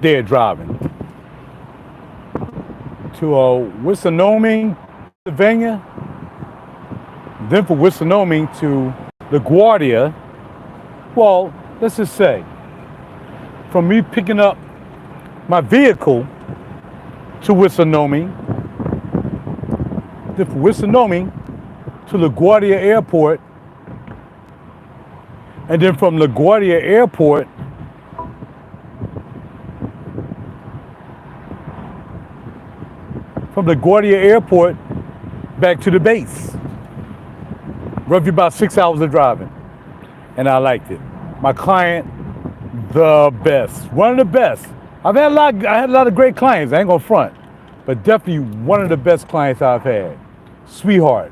there driving to Wissinoming, Pennsylvania, then from Wissinoming to LaGuardia. Well, let's just say, from me picking up my vehicle to Wissinoming, then from Wissinoming to LaGuardia Airport, and then from LaGuardia Airport back to the base. Roughly about 6 hours of driving, and I liked it. My client, the best, one of the best. I had a lot of great clients. I ain't gonna front, but definitely one of the best clients I've had. Sweetheart,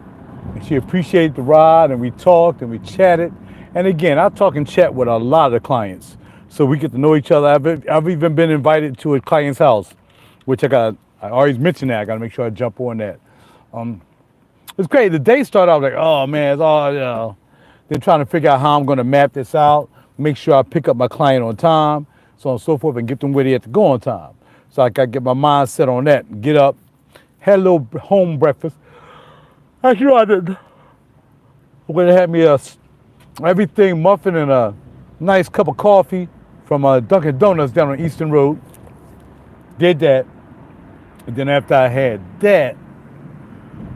and she appreciated the ride, and we talked and we chatted. And again, I talk and chat with a lot of the clients, so we get to know each other. I've even been invited to a client's house, which I always mention that. I gotta make sure I jump on that. It's great. The day started out like, oh man, it's all, then trying to figure out how I'm gonna map this out, make sure I pick up my client on time, so on and so forth, and get them where they have to go on time. So I gotta get my mind set on that, get up, had a little home breakfast. Actually, I did. I'm gonna have me everything muffin and a nice cup of coffee from Dunkin' Donuts down on Eastern Road. Did that. And then after I had that,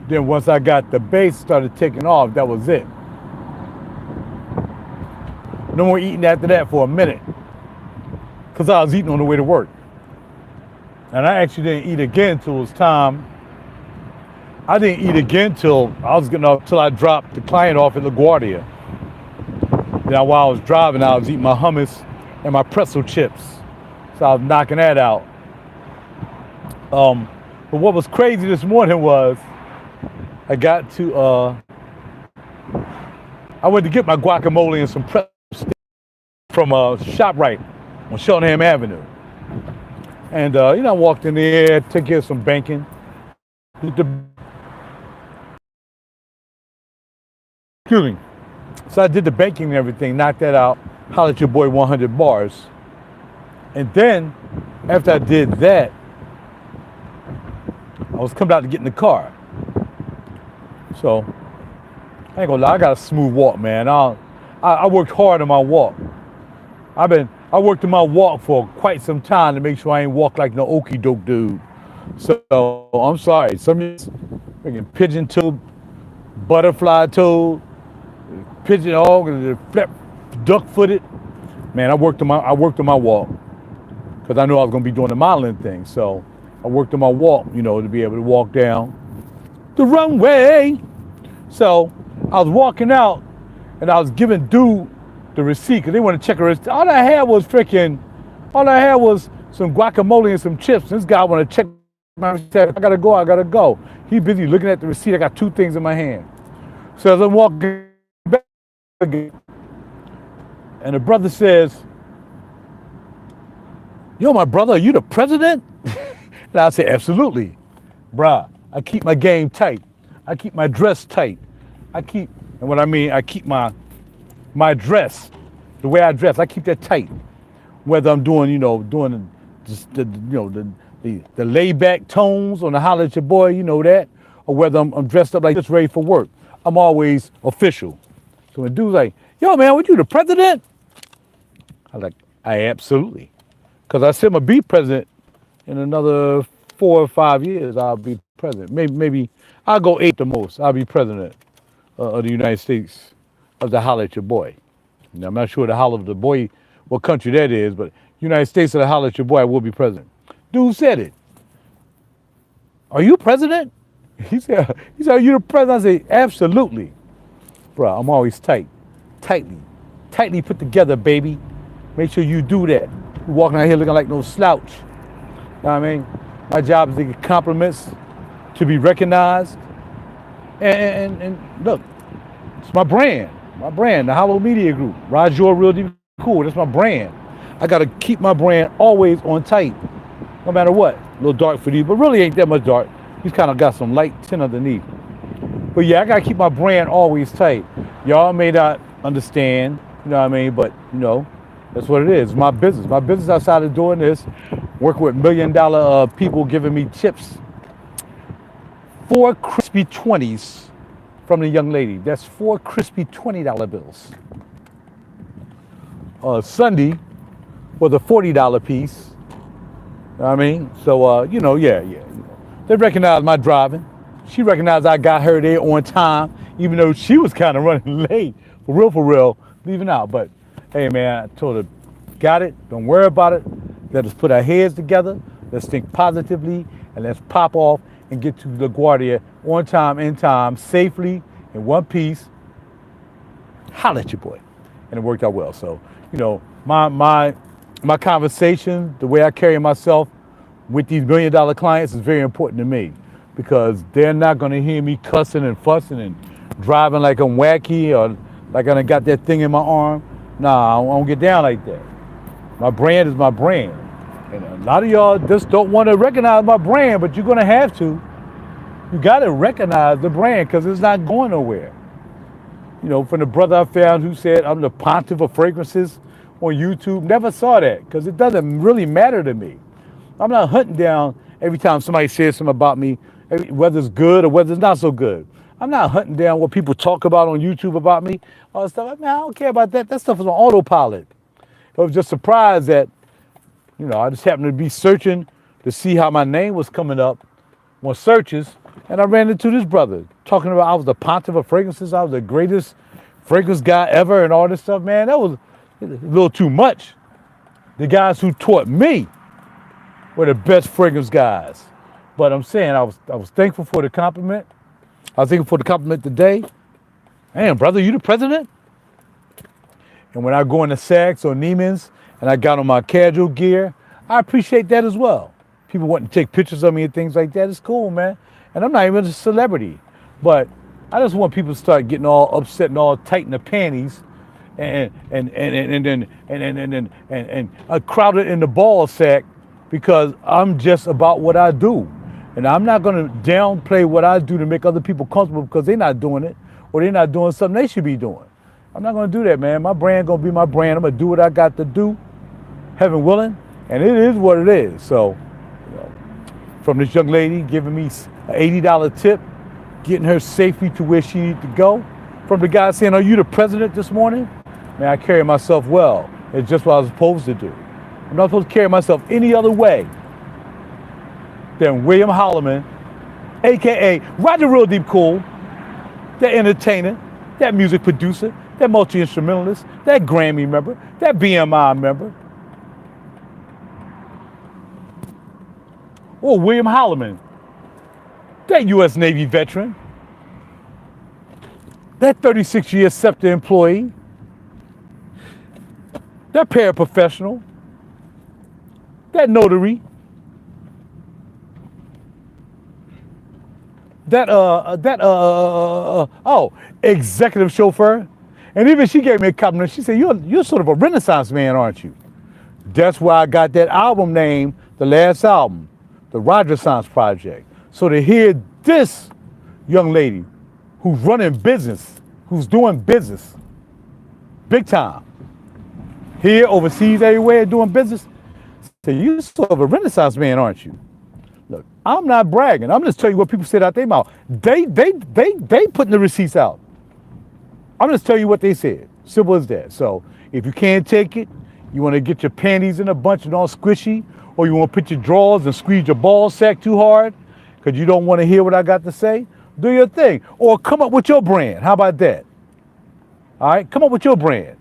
then once I got the base started taking off, that was it. No more eating after that for a minute, because I was eating on the way to work. And I actually didn't eat again till it was time. I didn't eat again till I was getting up, till I dropped the client off at LaGuardia. Now while I was driving, I was eating my hummus and my pretzel chips. So I was knocking that out. But what was crazy this morning was I got to, I went to get my guacamole and some pretzel sticks from ShopRite on Cheltenham Avenue. And, I walked in there, took care of some banking. Excuse me. So I did the banking and everything, knocked that out, hollered at your boy 100 bars. And then, after I did that, I was coming out to get in the car. So, I ain't gonna lie, I got a smooth walk, man. I worked hard on my walk. I worked on my walk for quite some time to make sure I ain't walk like no okey doke dude. So, I'm sorry, some freaking pigeon toed, butterfly toed, pigeon hog, flap, duck footed. Man, I worked on my walk, because I knew I was gonna be doing the modeling thing. So I worked on my walk, to be able to walk down the runway. So I was walking out, and I was giving dude the receipt, because they want to check a receipt. All I had was some guacamole and some chips. This guy want to check my receipt. I gotta go. He busy looking at the receipt. I got two things in my hand. So as I'm walking back again, and the brother says, yo, my brother, are you the president? And I say, absolutely. Bruh, I keep my game tight. I keep my dress tight. I keep my dress, the way I dress, I keep that tight. Whether I'm doing the laid back tones on the holler at your boy, that, or whether I'm dressed up like this ready for work, I'm always official. So when dude's like, yo man, what, you the president? I was like, I absolutely. Because I said I'm gonna be president in another 4 or 5 years. I'll be president. Maybe I'll go 8 the most. I'll be president of the United States of the holler at your boy. Now, I'm not sure the holler of the boy, what country that is, but United States of the holler at your boy, I will be president. Dude said it. Are you president? He said, are you the president? I said, absolutely. Bro, I'm always tightly put together, baby. Make sure you do that. You're walking out here looking like no slouch. You know what I mean? My job is to get compliments, to be recognized. And look, it's my brand, the Hollow Media Group, RaJuR, Real Deep Cool, that's my brand. I gotta keep my brand always on tight, no matter what. A little dark for these, but really ain't that much dark. He's kind of got some light tint underneath. But yeah, I gotta keep my brand always tight. Y'all may not understand, you know what I mean, but that's what it is. My business outside of doing this, Working with $1 million people giving me tips. 4 crispy 20s from the young lady. That's 4 crispy $20 bills. Sunday was a $40 piece. You know what I mean? So, yeah. They recognized my driving. She recognized I got her there on time, even though she was kind of running late. For real, leaving out. But, hey, man, I told her, got it. Don't worry about it. Let us put our heads together. Let's think positively, and let's pop off and get to LaGuardia on time, in time, safely, in one piece. Holla at your boy. And it worked out well. So, my conversation, the way I carry myself with these $1 million clients is very important to me, because they're not going to hear me cussing and fussing and driving like I'm wacky or like I done got that thing in my arm. Nah, I don't get down like that. My brand is my brand. And a lot of y'all just don't want to recognize my brand, but you're going to have to. You got to recognize the brand, because it's not going nowhere. From the brother I found who said I'm the pontiff of fragrances on YouTube, never saw that, because it doesn't really matter to me. I'm not hunting down every time somebody says something about me, whether it's good or whether it's not so good. I'm not hunting down what people talk about on YouTube about me, all that stuff. I don't care about that. That stuff is on autopilot. I was just surprised that, I just happened to be searching to see how my name was coming up on searches, and I ran into this brother talking about I was the pontiff of fragrances, I was the greatest fragrance guy ever, and all this stuff. Man, that was a little too much. The guys who taught me were the best fragrance guys. But I'm saying I was thankful for the compliment. I was thankful for the compliment today. Man, brother, you the president? And when I go into Saks or Neiman's and I got on my casual gear, I appreciate that as well. People want to take pictures of me and things like that. It's cool, man. And I'm not even a celebrity. But I just want people to start getting all upset and all tight in the panties and crowded in the ball sack, because I'm just about what I do. And I'm not going to downplay what I do to make other people comfortable because they're not doing it, or they're not doing something they should be doing. I'm not going to do that, man. My brand going to be my brand. I'm going to do what I got to do, heaven willing, and it is what it is. So, from this young lady giving me an $80 tip, getting her safely to where she needs to go, from the guy saying, are you the president this morning? Man, I carry myself well. It's just what I was supposed to do. I'm not supposed to carry myself any other way than William Holloman, a.k.a. RaJuR deepkool, that entertainer, that music producer, that multi-instrumentalist, that Grammy member, that BMI member. Or William Holloman, that U.S. Navy veteran, that 36-year SEPTA employee, that paraprofessional, that notary, that executive chauffeur. And even she gave me a compliment. She said, you're sort of a Renaissance man, aren't you? That's why I got that album name, the last album, the RaJuR Project. So to hear this young lady who's running business, who's doing business, big time, here, overseas, everywhere, doing business, say, you're sort of a Renaissance man, aren't you? Look, I'm not bragging. I'm just telling you what people said out their mouth. They putting the receipts out. I'm just telling you what they said. Simple as that. So if you can't take it, you want to get your panties in a bunch and all squishy, or you want to put your drawers and squeeze your ball sack too hard because you don't want to hear what I got to say, do your thing. Or come up with your brand. How about that? All right, come up with your brand,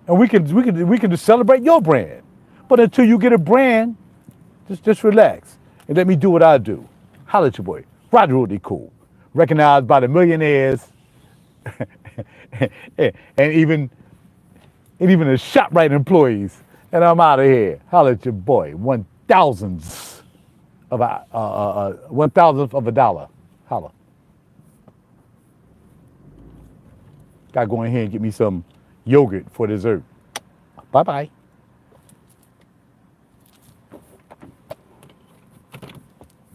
and we can just celebrate your brand. But until you get a brand, just relax and let me do what I do. Holla at your boy, RaJuR deepkool, recognized by the millionaires and even the ShopRite employees. And I'm out of here. Holla at your boy, 1,000th of a dollar. Holla. Gotta go in here and get me some yogurt for dessert. Bye-bye.